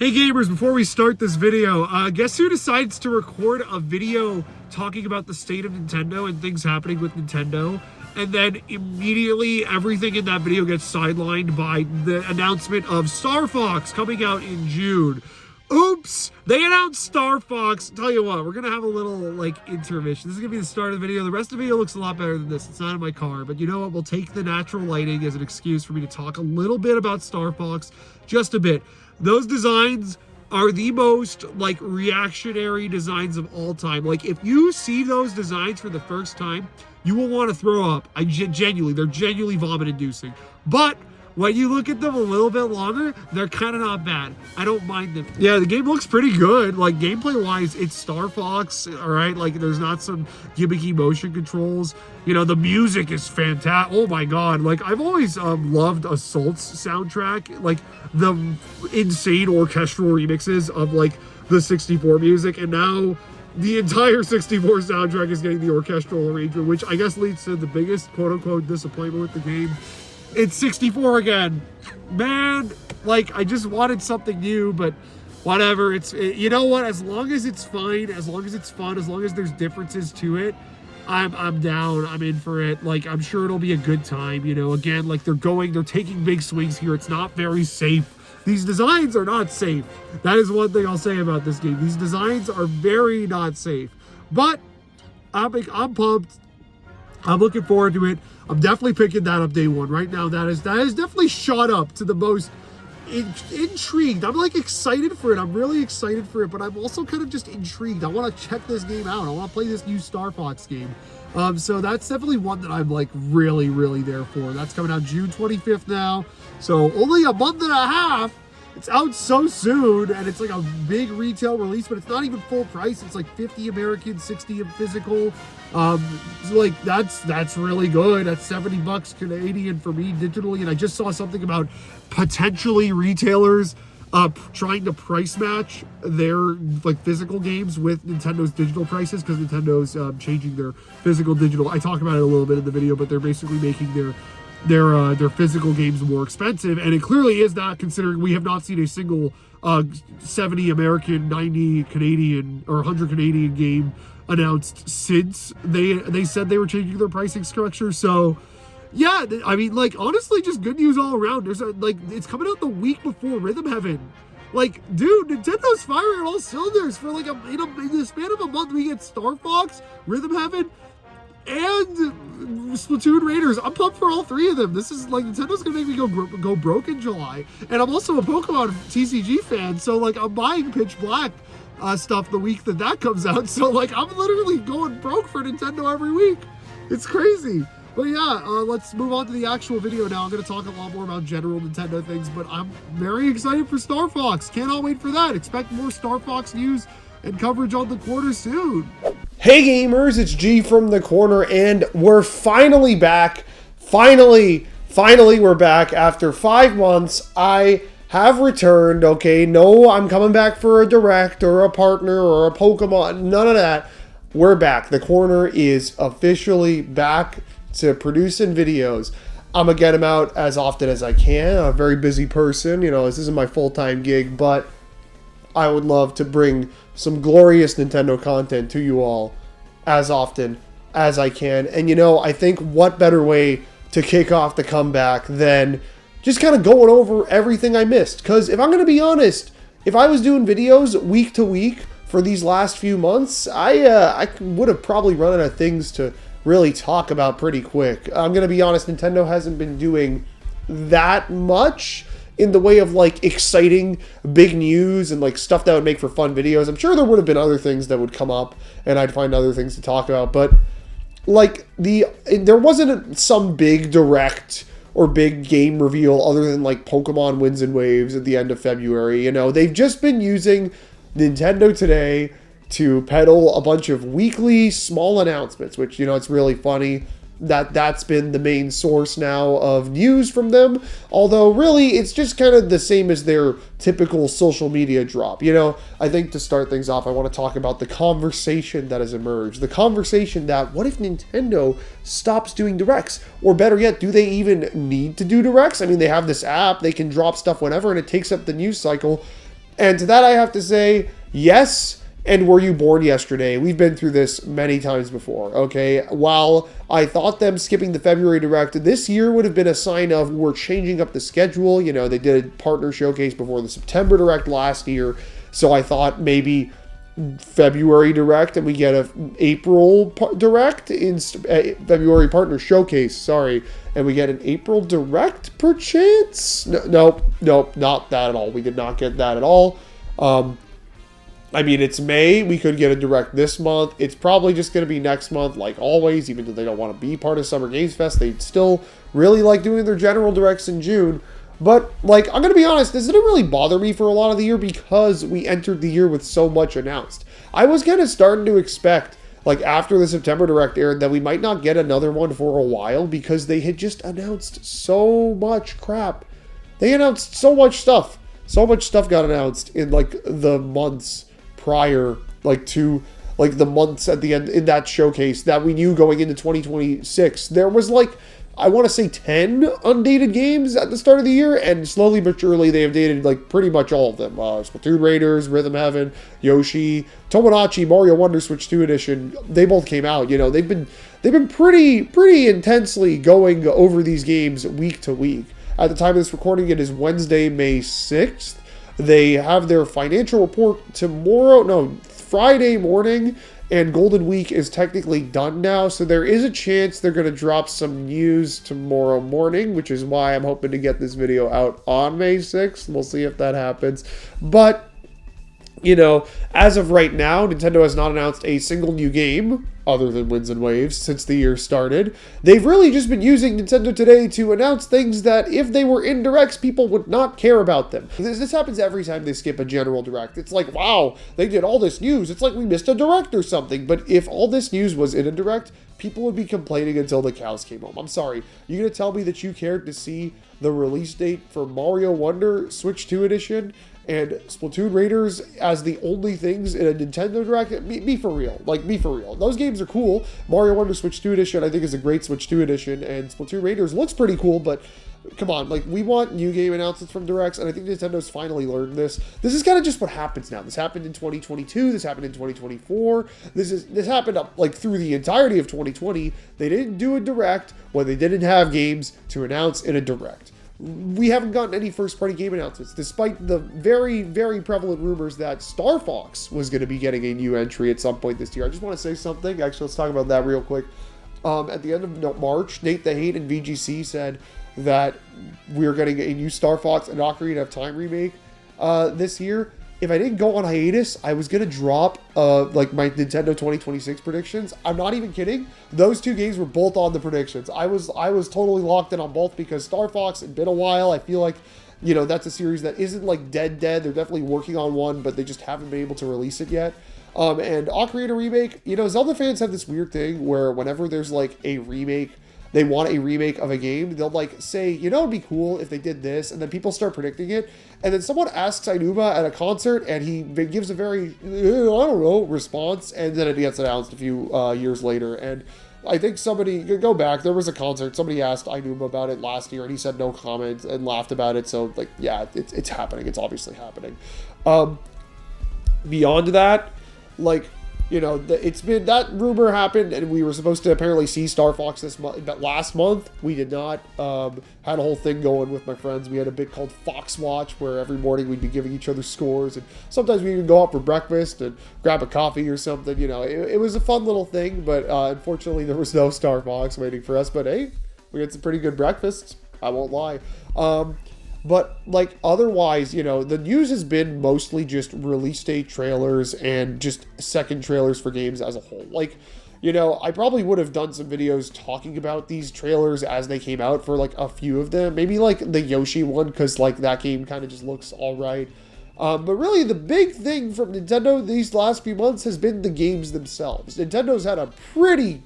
Hey gamers, before we start this video, guess who decides to record a video talking about the state of Nintendo and things happening with Nintendo, and then immediately everything in that video gets sidelined by the announcement of Star Fox coming out in June. Oops! They announced Star Fox. Tell you what, we're gonna have a little intermission. This is gonna be the start of the video. The rest of the video looks a lot better than this. It's not in my car, but you know what? We'll take the natural lighting as an excuse for me to talk a little bit about Star Fox, just a bit. Those designs are the most reactionary designs of all time. If you see those designs for the first time, you will want to throw up. They're genuinely vomit inducing. But when you look at them a little bit longer, they're kind of not bad. I don't mind them. Yeah, the game looks pretty good. Gameplay wise, it's Star Fox, all right? There's not some gimmicky motion controls. You know, the music is fantastic. Oh my God. I've always loved Assault's soundtrack. The insane orchestral remixes of the 64 music. And now the entire 64 soundtrack is getting the orchestral arrangement, which I guess leads to the biggest quote unquote disappointment with the game. It's 64 again. Man, I just wanted something new, but whatever. You know what? As long as it's fine, as long as it's fun, as long as there's differences to it, I'm down. I'm in for it. I'm sure it'll be a good time. You know, again, they're taking big swings here. It's not very safe. These designs are not safe. That is one thing I'll say about this game. These designs are very not safe. But I'm pumped. I'm looking forward to it. I'm definitely picking that up day one. Right now, that is definitely shot up to the most intrigued. I'm excited for it. I'm really excited for it, but I'm also kind of just intrigued. I want to check this game out. I want to play this new Star Fox game. So that's definitely one that I'm really, really there for. That's coming out June 25th now. So only a month and a half. It's out so soon, and it's a big retail release, but it's not even full price. It's 50 American, 60 physical. That's really good. That's $70 Canadian for me digitally. And I just saw something about potentially retailers trying to price match their physical games with Nintendo's digital prices, because Nintendo's changing their physical digital. I talk about it a little bit in the video, but they're basically making their physical games more expensive, and it clearly is not, considering we have not seen a single 70 American, 90 Canadian, or 100 Canadian game announced since they said they were changing their pricing structure. So yeah, I mean, honestly, just good news all around. There's it's coming out the week before Rhythm Heaven. Dude, Nintendo's firing on all cylinders. For in the span of a month, we get Star Fox, Rhythm Heaven, and Splatoon Raiders. I'm pumped for all three of them. This is Nintendo's gonna make me go broke in July. And I'm also a Pokemon TCG fan, so I'm buying Pitch Black stuff the week that comes out. So I'm literally going broke for Nintendo every week. It's crazy. But yeah, let's move on to the actual video now. I'm gonna talk a lot more about general Nintendo things, but I'm very excited for Star Fox. Cannot wait for that. Expect more Star Fox news and coverage on the quarter soon. Hey gamers, it's G from the corner, and we're finally back. Finally we're back after 5 months. I have returned, okay? No, I'm coming back for a direct or a partner or a Pokemon, none of that. We're back. The corner is officially back to producing videos. I'm gonna get them out as often as I can. I'm a very busy person, you know, this isn't my full-time gig, but I would love to bring some glorious Nintendo content to you all as often as I can. And you know, I think what better way to kick off the comeback than just kind of going over everything I missed. Because if I'm going to be honest, if I was doing videos week to week for these last few months, I would have probably run out of things to really talk about pretty quick. I'm going to be honest, Nintendo hasn't been doing that much in the way of exciting big news and stuff that would make for fun videos. I'm sure there would have been other things that would come up and I'd find other things to talk about, but there wasn't some big direct or big game reveal other than Pokemon Winds and Waves at the end of February. You know, they've just been using Nintendo Today to peddle a bunch of weekly small announcements, which, you know, it's really funny that that's been the main source now of news from them. Although really it's just kind of the same as their typical social media drop. You know, I think to start things off, I want to talk about the conversation that has emerged. The conversation that, what if Nintendo stops doing directs? Or better yet, do they even need to do directs? I mean, they have this app, they can drop stuff whenever, and it takes up the news cycle. And to that I have to say, yes. And were you born yesterday? We've been through this many times before, okay? While I thought them skipping the February Direct this year would have been a sign of we're changing up the schedule. You know, they did a partner showcase before the September Direct last year. So I thought maybe February Direct and we get a April Direct in February partner showcase, sorry. And we get an April Direct perchance? Nope, not that at all. We did not get that at all. I mean, it's May. We could get a Direct this month. It's probably just going to be next month, like always, even though they don't want to be part of Summer Games Fest. They still really like doing their general Directs in June. But, like, I'm going to be honest, this didn't really bother me for a lot of the year because we entered the year with so much announced. I was kind of starting to expect, like, after the September Direct aired, that we might not get another one for a while because they had just announced so much crap. They announced so much stuff. So much stuff got announced in, like, the months prior, like, to, like, the months at the end in that showcase that we knew going into 2026. There was, like, I want to say 10 undated games at the start of the year, and slowly but surely they have dated, like, pretty much all of them. Splatoon Raiders, Rhythm Heaven, Yoshi, Tomodachi, Mario Wonder Switch 2 Edition, they both came out. You know, they've been pretty intensely going over these games week to week. At the time of this recording, it is Wednesday, May 6th. They have their financial report Friday morning, and Golden Week is technically done now, so there is a chance they're going to drop some news tomorrow morning, which is why I'm hoping to get this video out on May 6th. We'll see if that happens. But, you know, as of right now, Nintendo has not announced a single new game, other than Winds and Waves, since the year started. They've really just been using Nintendo Today to announce things that, if they were in Directs, people would not care about them. This happens every time they skip a general Direct. It's like, wow, they did all this news. It's like we missed a Direct or something. But if all this news was in a Direct, people would be complaining until the cows came home. I'm sorry. You're going to tell me that you cared to see the release date for Mario Wonder Switch 2 Edition and Splatoon Raiders as the only things in a Nintendo Direct? Be for real. Like, be for real. Those games are cool. Mario Wonder Switch 2 Edition, I think, is a great Switch 2 Edition, and Splatoon Raiders looks pretty cool, but come on, like, we want new game announcements from Directs, and I think Nintendo's finally learned this. This is kind of just what happens now. This happened in 2022. This happened in 2024. This happened up, like, through the entirety of 2020. They didn't do a Direct when they didn't have games to announce in a Direct. We haven't gotten any first-party game announcements, despite the very, very prevalent rumors that starfox was going to be getting a new entry at some point this year. I just want to say something. Actually, let's talk about that real quick. At the end of March, Nate the Hate and VGC said that we're getting a new starfox and Ocarina of Time remake this year. If I didn't go on hiatus, I was going to drop like my Nintendo 2026 predictions. I'm not even kidding. Those two games were both on the predictions. I was totally locked in on both because Star Fox had been a while. I feel like, you know, that's a series that isn't like dead. They're definitely working on one, but they just haven't been able to release it yet. And Ocarina remake, you know, Zelda fans have this weird thing where whenever there's like a remake, they want a remake of a game, they'll like say, you know, it'd be cool if they did this, and then people start predicting it, and then someone asks Ainuma at a concert, and he gives a very, I don't know, response, and then it gets announced a few years later. And I think somebody, go back, there was a concert, somebody asked Ainuma about it last year, and he said no comment and laughed about it. So, like, yeah, it's happening. It's obviously happening. Beyond that, like, you know, it's been, that rumor happened, and we were supposed to apparently see Star Fox this month, but last month we did not. Had a whole thing going with my friends. We had a bit called Fox Watch, where every morning we'd be giving each other scores, and sometimes we even go out for breakfast and grab a coffee or something. You know, it was a fun little thing, but unfortunately there was no Star Fox waiting for us. But hey, we had some pretty good breakfasts, I won't lie. But, like, otherwise, you know, the news has been mostly just release date trailers and just second trailers for games as a whole. Like, you know, I probably would have done some videos talking about these trailers as they came out for, like, a few of them. Maybe, like, the Yoshi one, because, like, that game kind of just looks all right. But really, the big thing from Nintendo these last few months has been the games themselves. Nintendo's had a pretty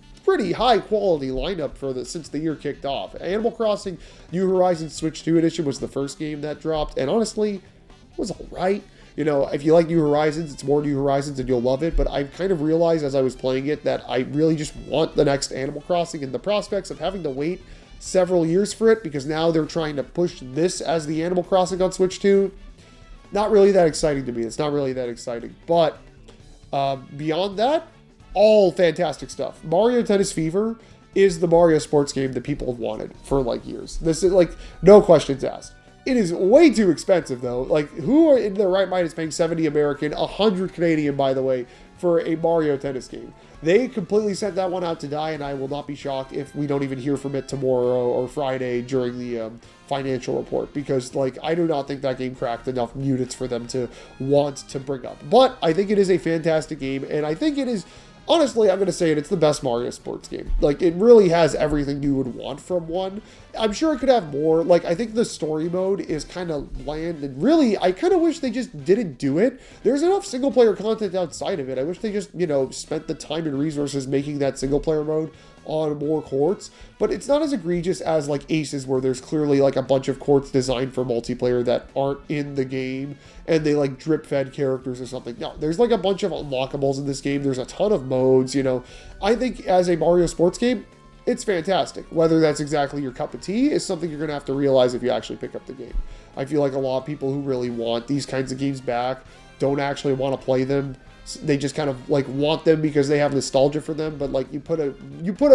high quality lineup for since the year kicked off. Animal Crossing New Horizons Switch 2 Edition was the first game that dropped, and honestly, it was alright. You know, if you like New Horizons, it's more New Horizons and you'll love it, but I kind of realized as I was playing it that I really just want the next Animal Crossing, and the prospects of having to wait several years for it, because now they're trying to push this as the Animal Crossing on Switch 2, not really that exciting to me. It's not really that exciting. But beyond that, all fantastic stuff. Mario Tennis Fever is the Mario sports game that people have wanted for like years. This is like no questions asked. It is way too expensive though. Like who in their right mind is paying 70 American, 100 Canadian by the way, for a Mario Tennis game? They completely sent that one out to die, and I will not be shocked if we don't even hear from it tomorrow or Friday during the financial report, because like I do not think that game cracked enough units for them to want to bring up. But I think it is a fantastic game, and I think it is, honestly, I'm going to say it, it's the best Mario sports game. Like, it really has everything you would want from one. I'm sure it could have more. Like, I think the story mode is kind of bland, and really, I kind of wish they just didn't do it. There's enough single-player content outside of it. I wish they just, you know, spent the time and resources making that single-player mode on more courts, but it's not as egregious as like Aces, where there's clearly like a bunch of courts designed for multiplayer that aren't in the game and they like drip fed characters or something. No, there's like a bunch of unlockables in this game. There's a ton of modes, you know. I think as a Mario sports game, it's fantastic. Whether that's exactly your cup of tea is something you're gonna have to realize if you actually pick up the game. I feel like a lot of people who really want these kinds of games back don't actually want to play them. They just kind of like want them because they have nostalgia for them, but like you put a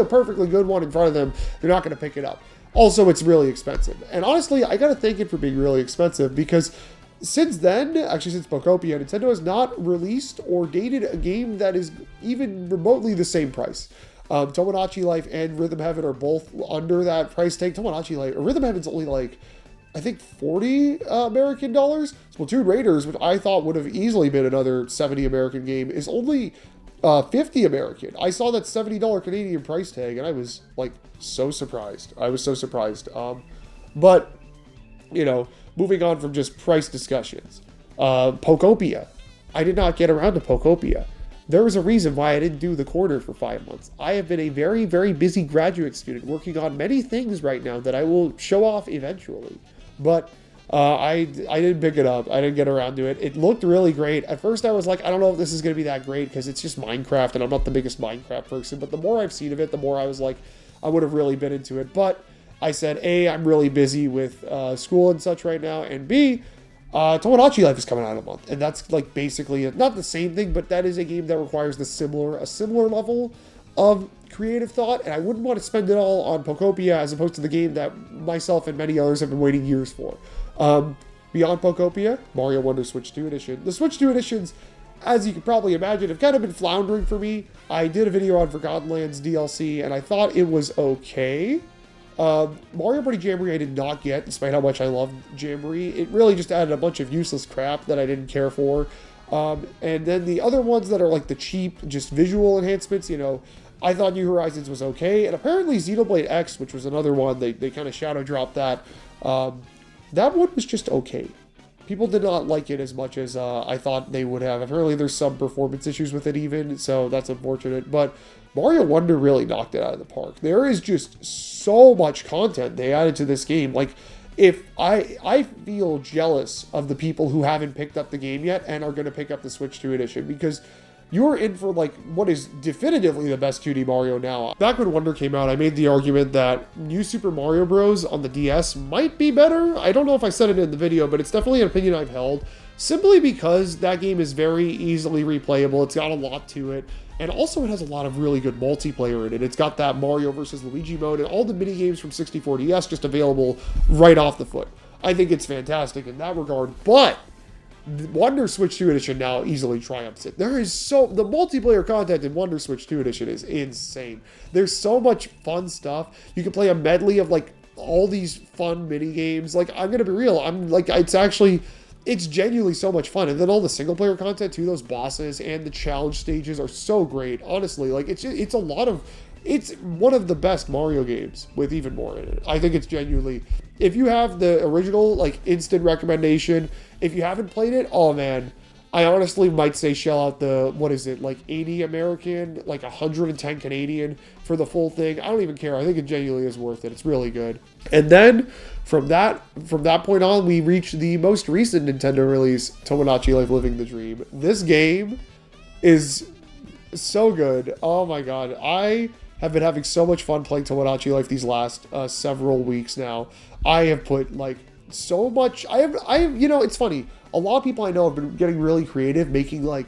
perfectly good one in front of them, they're not going to pick it up. Also, it's really expensive, and honestly, I gotta thank it for being really expensive, because since then, actually since Pokopia, Nintendo has not released or dated a game that is even remotely the same price. Tomodachi Life and Rhythm Heaven are both under that price tag. Tomodachi Life, or Rhythm Heaven's only like, I think 40 American dollars. Splatoon Raiders, which I thought would have easily been another 70 American game, is only 50 American. I saw that $70 Canadian price tag, and I was like so surprised. I was so surprised. But, you know, moving on from just price discussions. Pokopia. I did not get around to Pokopia. There was a reason why I didn't do the corner for 5 months. I have been a very, very busy graduate student working on many things right now that I will show off eventually. But I didn't pick it up. I didn't get around to it. It looked really great. At first I was like, I don't know if this is going to be that great because it's just Minecraft and I'm not the biggest Minecraft person. But the more I've seen of it, the more I was like, I would have really been into it. But I said, A, I'm really busy with school and such right now. And B, Tomodachi Life is coming out in a month. And that's like basically, not the same thing, but that is a game that requires a similar level of creative thought, and I wouldn't want to spend it all on Pokopia as opposed to the game that myself and many others have been waiting years for. Beyond Pokopia, Mario Wonder Switch 2 Edition. The Switch 2 Editions, as you can probably imagine, have kind of been floundering for me. I did a video on Forgotten Lands DLC, and I thought it was okay. Mario Party Jamboree I did not get, despite how much I loved Jamboree. It really just added a bunch of useless crap that I didn't care for. And then the other ones that are like the cheap, just visual enhancements, you know, I thought New Horizons was okay. And apparently Xenoblade X, which was another one, they kind of shadow dropped that. That one was just okay. People did not like it as much as I thought they would have. Apparently there's some performance issues with it even, so that's unfortunate. But Mario Wonder really knocked it out of the park. There is just so much content they added to this game. Like, if I feel jealous of the people who haven't picked up the game yet and are going to pick up the Switch 2 edition, because you're in for like what is definitively the best 2D Mario now. Back when Wonder came out, I made the argument that New Super Mario Bros. On the DS might be better. I don't know if I said it in the video, but it's definitely an opinion I've held, simply because that game is very easily replayable. It's got a lot to it. And also it has a lot of really good multiplayer in it. It's got that Mario versus Luigi mode and all the mini games from 64DS just available right off the foot. I think it's fantastic in that regard, but Wonder Switch 2 Edition now easily triumphs it. The multiplayer content in Wonder Switch 2 Edition is insane. There's so much fun stuff. You can play a medley of like all these fun mini games. Like, I'm gonna be real, it's genuinely so much fun. And then all the single player content too, those bosses and the challenge stages are so great. Honestly, like it's one of the best Mario games with even more in it. I think it's genuinely, if you have the original, like, instant recommendation, if you haven't played it, oh man, I honestly might say shell out the, what is it, like 80 American, like 110 Canadian for the full thing. I don't even care. I think it genuinely is worth it. It's really good. And then from that point on, we reach the most recent Nintendo release, Tomodachi Life Living the Dream. This game is so good. Oh my god. I have been having so much fun playing Tomodachi Life these last several weeks now. I have put like so much. It's funny. A lot of people I know have been getting really creative, making like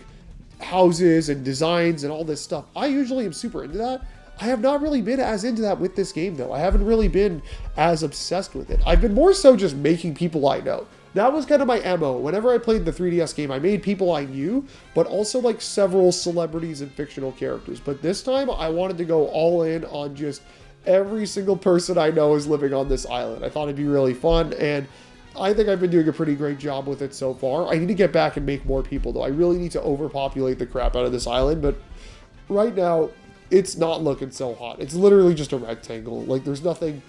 houses and designs and all this stuff. I usually am super into that. I have not really been as into that with this game though. I haven't really been as obsessed with it. I've been more so just making people I know. That was kind of my MO. Whenever I played the 3DS game, I made people I knew, but also like several celebrities and fictional characters. But this time I wanted to go all in on just every single person I know is living on this island. I thought it'd be really fun, and I think I've been doing a pretty great job with it so far. I need to get back and make more people though. I really need to overpopulate the crap out of this island, but right now it's not looking so hot. It's literally just a rectangle. Like there's nothing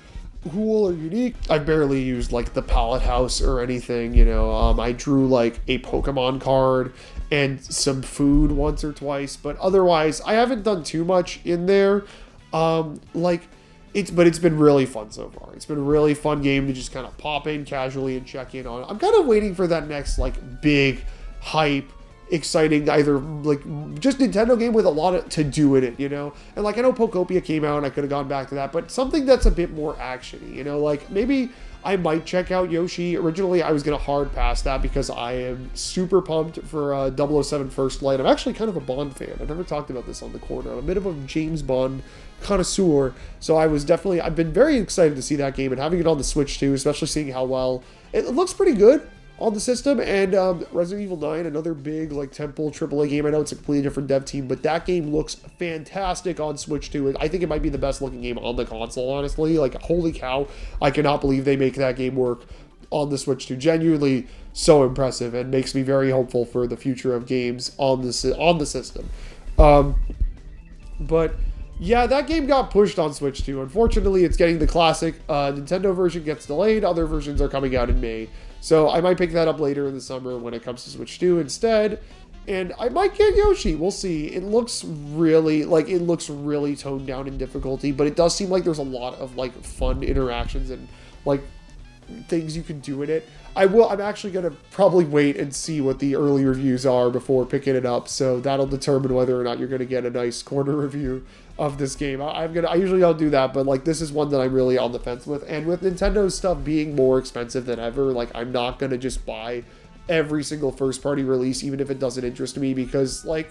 cool or unique. I barely used like the pallet house or anything, I drew like a Pokemon card and some food once or twice, but otherwise I haven't done too much in there. It's been really fun so far. It's been a really fun game to just kind of pop in casually and check in on. I'm kind of waiting for that next like big hype, exciting, either like just Nintendo game with a lot to do in it, and like I know Pokopia came out and I could have gone back to that, but something that's a bit more actiony, like maybe I might check out Yoshi. Originally I was gonna hard pass that because I am super pumped for 007 First Light. I'm actually kind of a Bond fan. I've never talked about this on the corner. I'm a bit of a James Bond connoisseur, so I've been very excited to see that game and having it on the Switch too, especially seeing how well it looks pretty good on the system. And Resident Evil 9, another big like temple AAA game. I know it's a completely different dev team, but that game looks fantastic on Switch too. I think it might be the best looking game on the console, honestly. Like holy cow, I cannot believe they make that game work on the Switch too. Genuinely so impressive, and makes me very hopeful for the future of games on the system. But yeah, that game got pushed on Switch too. Unfortunately, it's getting the classic Nintendo version gets delayed. Other versions are coming out in May. So I might pick that up later in the summer when it comes to Switch 2 instead. And I might get Yoshi. We'll see. It looks really toned down in difficulty, but it does seem like there's a lot of like fun interactions and like things you can do in it. I'm actually going to probably wait and see what the early reviews are before picking it up. So that'll determine whether or not you're going to get a nice corner review of this game. I usually don't do that, but like this is one that I'm really on the fence with. And with Nintendo's stuff being more expensive than ever, like I'm not going to just buy every single first party release, even if it doesn't interest me, because like,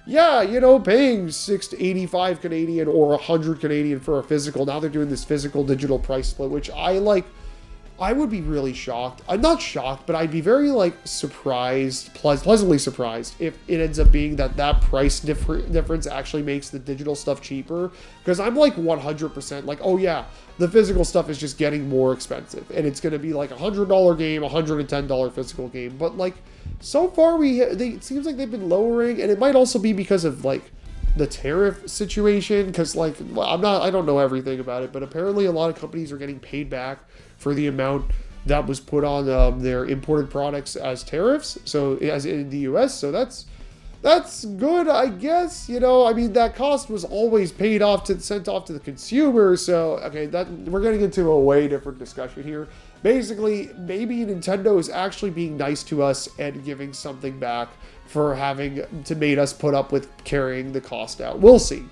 yeah, paying $6.85 Canadian or 100 Canadian for a physical. Now they're doing this physical digital price split, which I would be really shocked. I'm not shocked, but I'd be very like surprised, pleasantly surprised if it ends up being that price difference actually makes the digital stuff cheaper. Because I'm like 100% like, oh yeah, the physical stuff is just getting more expensive, and it's going to be like $100 game, $110 physical game. But like so far it seems like they've been lowering, and it might also be because of like the tariff situation. Because like I don't know everything about it, but apparently a lot of companies are getting paid back for the amount that was put on their imported products as tariffs, so as in the US. So that's good, I guess. That cost was always sent off to the consumer. So okay, that we're getting into a way different discussion here. Basically, maybe Nintendo is actually being nice to us and giving something back for having to made us put up with carrying the cost out. We'll see.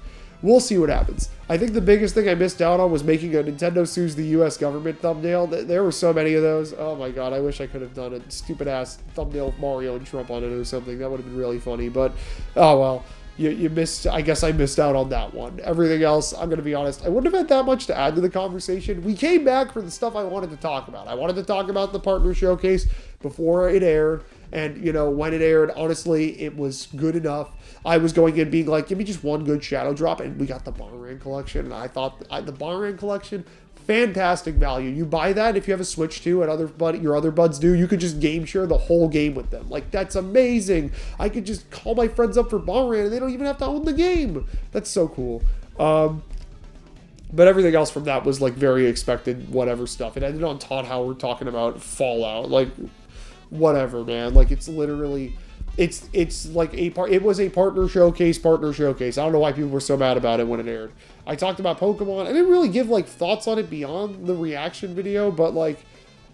We'll see what happens. I think the biggest thing I missed out on was making a Nintendo sues the U.S. government thumbnail. There were so many of those. Oh my god, I wish I could have done a stupid-ass thumbnail of Mario and Trump on it or something. That would have been really funny, but oh well. You missed, I guess I missed out on that one. Everything else, I'm going to be honest, I wouldn't have had that much to add to the conversation. We came back for the stuff I wanted to talk about. I wanted to talk about the partner showcase before it aired. And, when it aired, honestly, it was good enough. I was going in being like, give me just one good shadow drop. And we got the Bannerang collection. And I thought the Bannerang collection, fantastic value. You buy that if you have a Switch too, and your other buds do, you could just game share the whole game with them. Like, that's amazing. I could just call my friends up for Bannerang and they don't even have to own the game. That's so cool. But everything else from that was like very expected, whatever stuff. It ended on Todd Howard talking about Fallout. Like, whatever, man. Like, it's literally, it's like it was a partner showcase. I don't know why people were so mad about it when it aired. I talked about Pokemon. I didn't really give like thoughts on it beyond the reaction video, but like,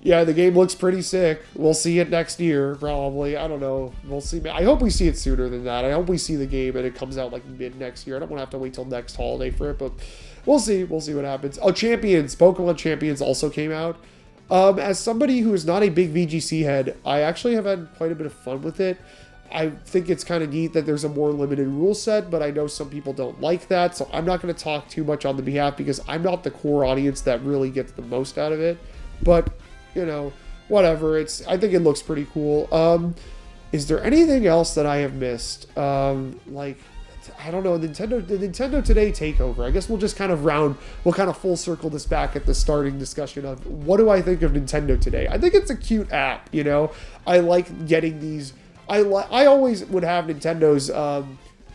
yeah, the game looks pretty sick. We'll see it next year, probably. I don't know. We'll see. I hope we see it sooner than that. I hope we see the game and it comes out like mid next year. I don't want to have to wait till next holiday for it, but we'll see. We'll see what happens. Oh, Pokemon Champions also came out. As somebody who is not a big VGC head, I actually have had quite a bit of fun with it. I think it's kind of neat that there's a more limited rule set, but I know some people don't like that, so I'm not going to talk too much on the behalf because I'm not the core audience that really gets the most out of it. But, you know, whatever. I think it looks pretty cool. Is there anything else that I have missed? I don't know, the Nintendo Today takeover. I guess we'll just kind of full circle this back at the starting discussion of what do I think of Nintendo Today? I think it's a cute app, you know? I like getting these. I always would have Nintendo's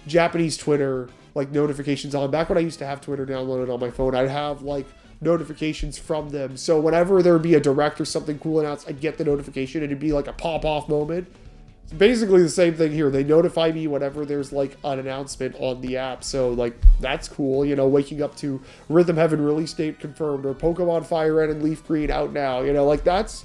Japanese Twitter like notifications on. Back when I used to have Twitter downloaded on my phone, I'd have like notifications from them. So whenever there would be a direct or something cool announced, I'd get the notification and it'd be like a pop-off moment. It's basically the same thing here. They notify me whenever there's like an announcement on the app. So like that's cool, you know, waking up to Rhythm Heaven release date confirmed or Pokemon Fire Red and Leaf Green out now, you know, like that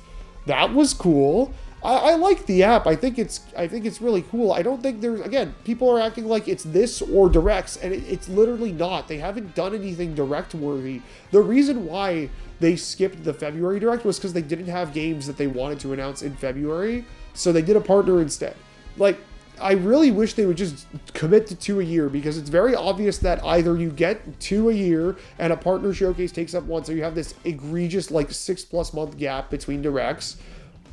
was cool. I like the app. I think it's really cool. I don't think again, people are acting like it's this or directs, and it's literally not. They haven't done anything direct worthy. The reason why they skipped the February direct was because they didn't have games that they wanted to announce in February, so they did a partner instead. Like, I really wish they would just commit to 2 a year, because it's very obvious that either you get 2 a year and a partner showcase takes up 1, so you have this egregious like 6+ month gap between directs,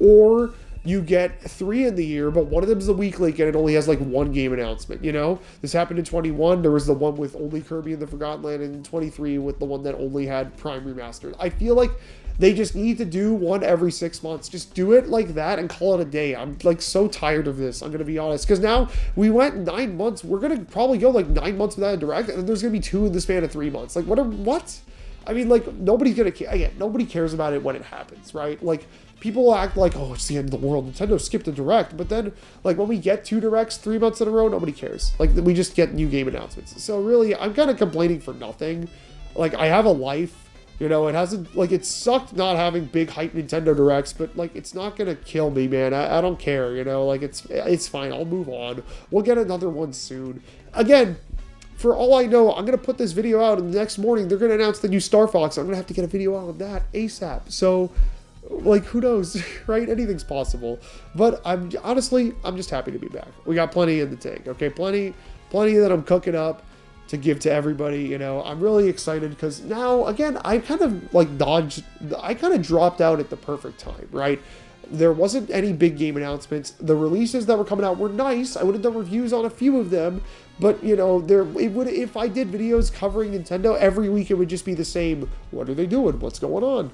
or you get 3 in the year, but one of them is a week late and it only has like 1 game announcement, you know? This happened in 21. There was the one with only Kirby and the Forgotten Land, and in 23 with the one that only had Prime Remastered. I feel like they just need to do one every 6 months. Just do it like that and call it a day. I'm like so tired of this, I'm going to be honest. Because now we went 9 months. We're going to probably go like 9 months without a direct, and then there's going to be 2 in the span of 3 months. Like, what? I mean, like, nobody's going to care. Again, nobody cares about it when it happens, right? Like, people act like, oh, it's the end of the world. Nintendo skipped a direct. But then, like, when we get 2 directs 3 months in a row, nobody cares. Like, we just get new game announcements. So, really, I'm kind of complaining for nothing. Like, I have a life. You know, it hasn't, like, it sucked not having big hype Nintendo Directs, but, like, it's not going to kill me, man. I don't care, you know? Like, it's fine. I'll move on. We'll get another one soon. Again, for all I know, I'm going to put this video out, and the next morning, they're going to announce the new StarFox. I'm going to have to get a video out of that ASAP. So, like, who knows, right? Anything's possible. But I'm just happy to be back. We got plenty in the tank, okay? Plenty that I'm cooking up to give to everybody, you know. I'm really excited because now, again, I kind of dropped out at the perfect time, right? There wasn't any big game announcements. The releases that were coming out were nice. I would have done reviews on a few of them, but, you know, if I did videos covering Nintendo every week, it would just be the same. What are they doing? What's going on?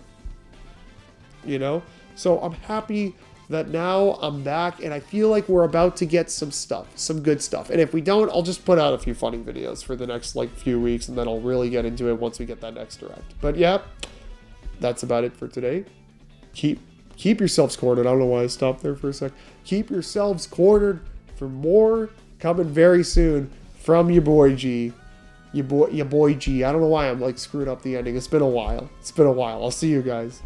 You know? So I'm happy that now I'm back, and I feel like we're about to get some good stuff. And if we don't, I'll just put out a few funny videos for the next, like, few weeks, and then I'll really get into it once we get that next direct. But yeah, that's about it for today. Keep yourselves cornered. I don't know why I stopped there for a sec. Keep yourselves cornered for more coming very soon from your boy G. Your boy G. I don't know why I'm, like, screwing up the ending. It's been a while. I'll see you guys.